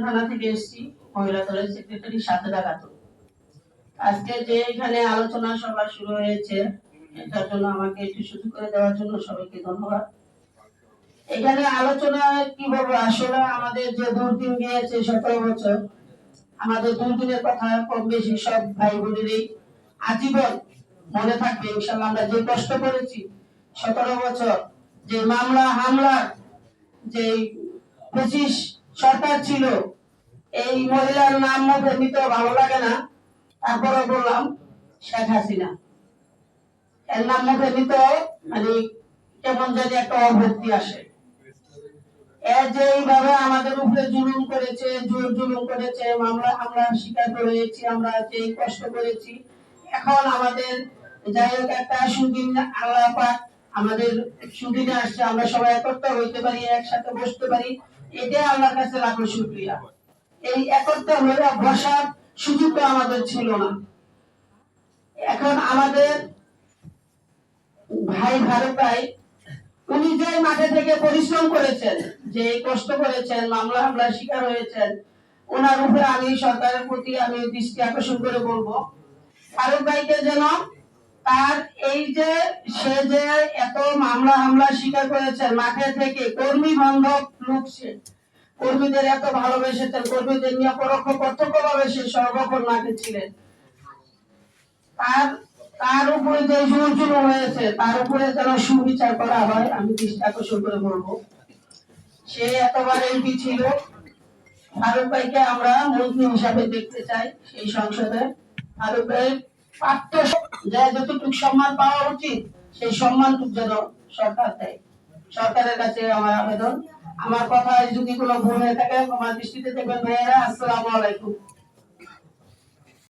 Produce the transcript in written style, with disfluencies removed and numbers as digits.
থানা থেকে এসেছি, মহিলা দলের সেক্রেটারি সাজেদা খাতুন। আজকে যে এখানে আলোচনা সভা শুরু হয়েছে, এটার জন্য আমাকে একটু সুযোগ করে দেওয়ার জন্য সবাইকে ধন্যবাদ। এখানে আলোচনা কি বলবো, আসলে আমাদের যে দুর্দিন গিয়েছে 17 বছর, আমাদের দুর্দিনের কথা কম বেশি সব ভাই বোনেরই আজীবন মনে থাকবে ইনশাল্লাহ। আমরা যে কষ্ট করেছি 17 বছর, যে মামলা হামলার যে 25 সরকার ছিল, এই মহিলার নাম মুখে নিতে ভালো লাগে না, তারপরে বললাম শেখ হাসিনা, এর নাম মুখে নিতে মানে কেমন জানি একটা অভক্তি আসে। এর যে এইভাবে আমাদের উপরে জুলুম করেছে, জোর জুলুম করেছে, মামলা হামলার শিকার হয়েছি, আমরা যে কষ্ট করেছি, এখন আমাদের যাই হোক একটা সুদিন আল্লাহ পাক আমাদের সুদিনে আসছে, আমরা সবাই একত্র হইতে পারি, একসাথে বসতে পারি, এটাই আল্লাহর কাছে লাখো শুকরিয়া। এই একত্র হয়ে বসার সুযোগ আমাদের ছিল না। এখন আমাদের ভাই ভারত ভাই, উনি যে মাঠে থেকে পরিশ্রম করেছেন, যে কষ্ট করেছেন, মামলা হামলার শিকার হয়েছেন, ওনার উপরে আমি সরকারের প্রতি আমি দৃষ্টি আকর্ষণ করে বলবো, ফারুক ভাইকে যেন তার এই যে সে যে এত মামলা হামলা শিকার করেছেন, মাঠে থেকে কর্মী বান্ধব লোক, সে কর্মীদের এত ভালোবেসেছেন, কর্মীদের নিয়ে পরোক্ষ প্রত্যক্ষ ভাবে সে সর্বক্ষণ মাঠে ছিলেন, তার তার উপরে যে জুলুম হয়েছে তার উপরে যেন সুবিচার করা হয়, আমি দৃষ্টি আকর্ষণ করে বলবো। সে এতবার এমপি ছিল, ফারুক ভাইকে আমরা মন্ত্রী হিসাবে দেখতে চাই সেই সংসদে। ফারুক ভাই প্রাপ্ত যে যতটুকু সম্মান পাওয়া উচিত, সেই সম্মানটুকু যেন সরকার দেয়। সরকারের কাছে আমার আবেদন। আমার কথা যদি কোনো ভুল হয়ে থাকে আমার দৃষ্টিতে দেখবেন ভাইয়েরা। আসসালামু আলাইকুম।